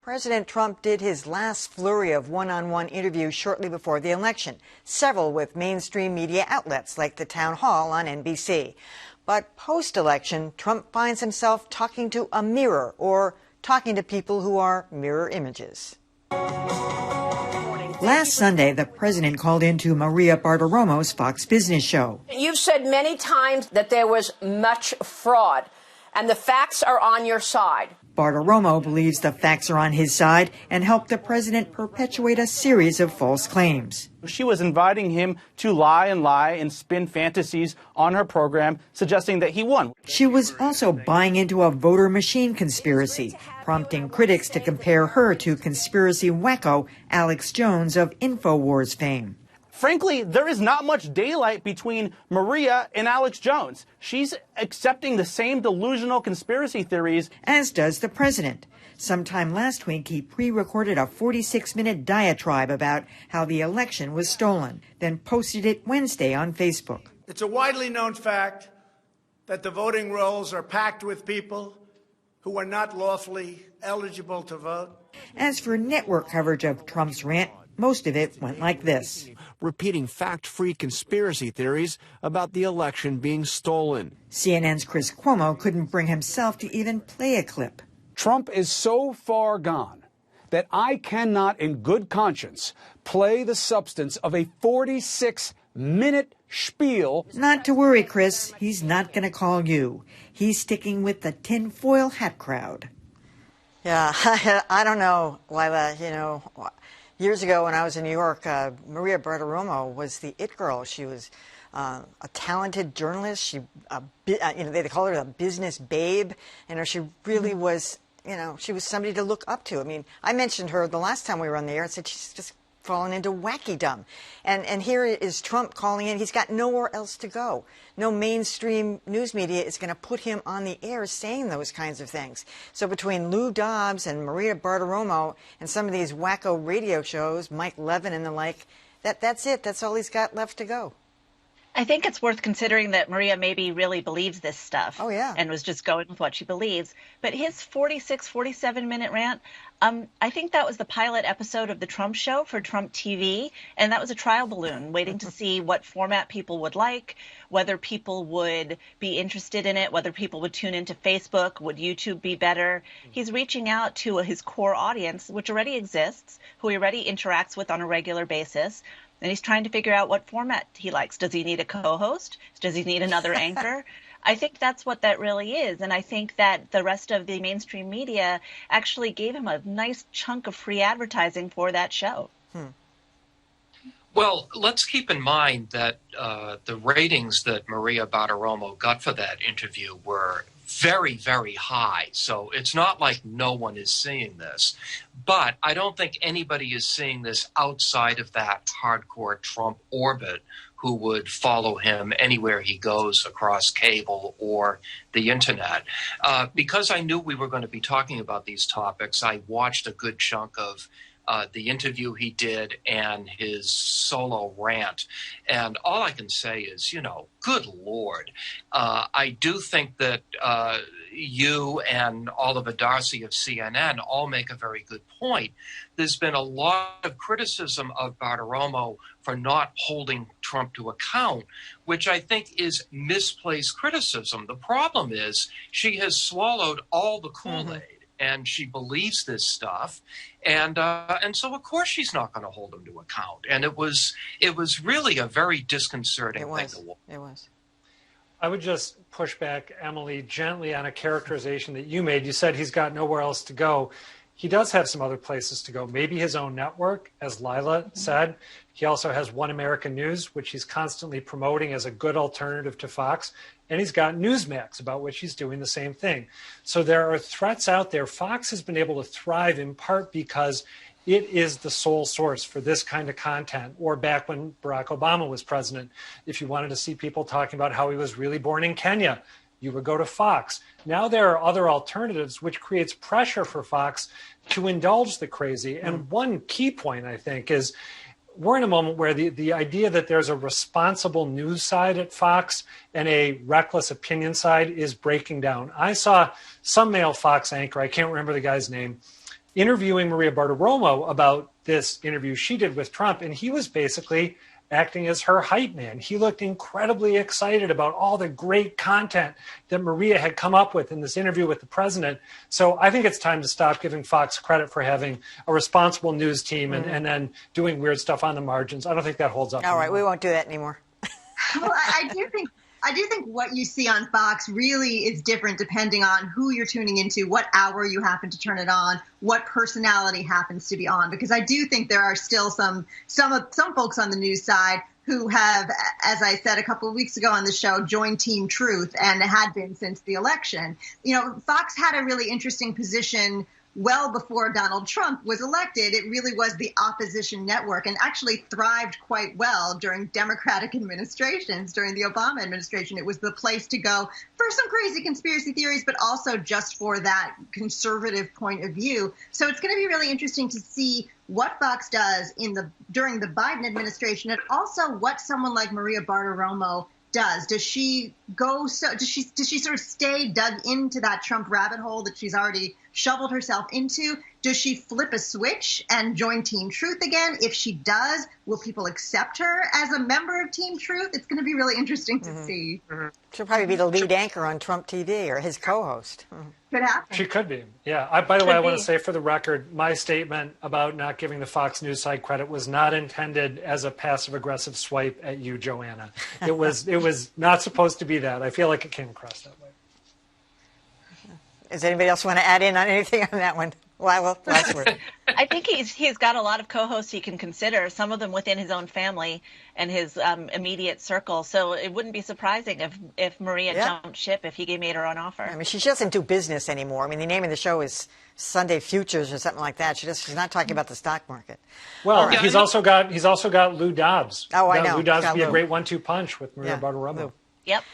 President Trump did his last flurry of one-on-one interviews shortly before the election, several with mainstream media outlets like the town hall on NBC. But post-election, Trump finds himself talking to a mirror or talking to people who are mirror images. Last Sunday, the president called into Maria Bartiromo's Fox Business show. You've said many times that there was much fraud, and the facts are on your side. Bartiromo believes the facts are on his side and helped the president perpetuate a series of false claims. She was inviting him to lie and spin fantasies on her program, suggesting that he won. She was also buying into a voter machine conspiracy, prompting critics to compare her to conspiracy wacko Alex Jones of InfoWars fame. Frankly, there is not much daylight between Maria and Alex Jones. She's accepting the same delusional conspiracy theories. As does the president. Sometime last week, he pre-recorded a 46-minute diatribe about how the election was stolen, then posted it Wednesday on Facebook. It's a widely known fact that the voting rolls are packed with people who are not lawfully eligible to vote. As for network coverage of Trump's rant, most of it went like this. Repeating fact-free conspiracy theories about the election being stolen. CNN's Chris Cuomo couldn't bring himself to even play a clip. Trump is so far gone that I cannot in good conscience play the substance of a 46-minute spiel. Not to worry, Chris. He's not going to call you. He's sticking with the tinfoil hat crowd. Yeah, I don't know, Lila, years ago when I was in New York, Maria Bartiromo was the it girl. She was a talented journalist. They call her a business babe. She really was, she was somebody to look up to. I mean, I mentioned her the last time we were on the air and said she's just fallen into wacky-dom. And here is Trump calling in. He's got nowhere else to go. No mainstream news media is going to put him on the air saying those kinds of things. So between Lou Dobbs and Maria Bartiromo and some of these wacko radio shows, Mike Levin and the like, that's it. That's all he's got left to go. I think it's worth considering that Maria maybe really believes this stuff. Oh, yeah. And was just going with what she believes. But his 47-minute rant, I think that was the pilot episode of the Trump show for Trump TV. And that was a trial balloon waiting to see what format people would like, whether people would be interested in it, whether people would tune into Facebook, would YouTube be better. He's reaching out to his core audience, which already exists, who he already interacts with on a regular basis. And he's trying to figure out what format he likes. Does he need a co-host? Does he need another anchor? I think that's what that really is. And I think that the rest of the mainstream media actually gave him a nice chunk of free advertising for that show. Well, let's keep in mind that the ratings that Maria Bartiromo got for that interview were very, very high. So it's not like no one is seeing this. But I don't think anybody is seeing this outside of that hardcore Trump orbit who would follow him anywhere he goes across cable or the internet. Because I knew we were going to be talking about these topics, I watched a good chunk of the interview he did and his solo rant. And all I can say is, good Lord. I do think that you and Oliver Darcy of CNN all make a very good point. There's been a lot of criticism of Bartiromo for not holding Trump to account, which I think is misplaced criticism. The problem is she has swallowed all the Kool-Aid. And she believes this stuff, and so of course she's not going to hold him to account. And it was really a very disconcerting thing to watch. It was. I would just push back, Emily, gently on a characterization that you made. You said he's got nowhere else to go. He does have some other places to go. Maybe his own network, as Lila said. He also has One American News, which he's constantly promoting as a good alternative to Fox. And he's got Newsmax, about which he's doing the same thing. So there are threats out there. Fox has been able to thrive in part because it is the sole source for this kind of content. Or back when Barack Obama was president, if you wanted to see people talking about how he was really born in Kenya, you would go to Fox. Now there are other alternatives, which creates pressure for Fox to indulge the crazy. And one key point, I think, is we're in a moment where the idea that there's a responsible news side at Fox and a reckless opinion side is breaking down. I saw some male Fox anchor, I can't remember the guy's name, interviewing Maria Bartiromo about this interview she did with Trump, and he was basically acting as her hype man. He looked incredibly excited about all the great content that Maria had come up with in this interview with the president. So I think it's time to stop giving Fox credit for having a responsible news team and then doing weird stuff on the margins. I don't think that holds up. All right, we won't do that anymore. Well, I do think what you see on Fox really is different depending on who you're tuning into, what hour you happen to turn it on, what personality happens to be on. Because I do think there are still some folks on the news side who have, as I said a couple of weeks ago on the show, joined Team Truth and had been since the election. You know, Fox had a really interesting position well before Donald Trump was elected. It really was the opposition network and actually thrived quite well during Democratic administrations. During the Obama administration, it was the place to go for some crazy conspiracy theories, but also just for that conservative point of view. So it's going to be really interesting to see what Fox does during the Biden administration, and also what someone like Maria Bartiromo does. Does she sort of stay dug into that Trump rabbit hole that she's already shoveled herself into? Does she flip a switch and join Team Truth again? If she does, will people accept her as a member of Team Truth? It's going to be really interesting to see. She'll probably be the lead anchor on Trump TV, or his co-host. Could happen. She could be. Yeah. By the way, I want to say for the record, my statement about not giving the Fox News side credit was not intended as a passive-aggressive swipe at you, Joanna. It was not supposed to be that. I feel like it came across that way. Does anybody else want to add in on anything on that one? Well, last word. I think he's got a lot of co-hosts he can consider, some of them within his own family and his immediate circle. So it wouldn't be surprising if Maria jumped ship, if he made her an offer. I mean, she doesn't do business anymore. I mean, the name of the show is Sunday Futures or something like that. She's not talking about the stock market. Well, he's also got Lou Dobbs. Oh, I know. Lou Dobbs would be a great 1-2 punch with Maria Bartiromo. Yep.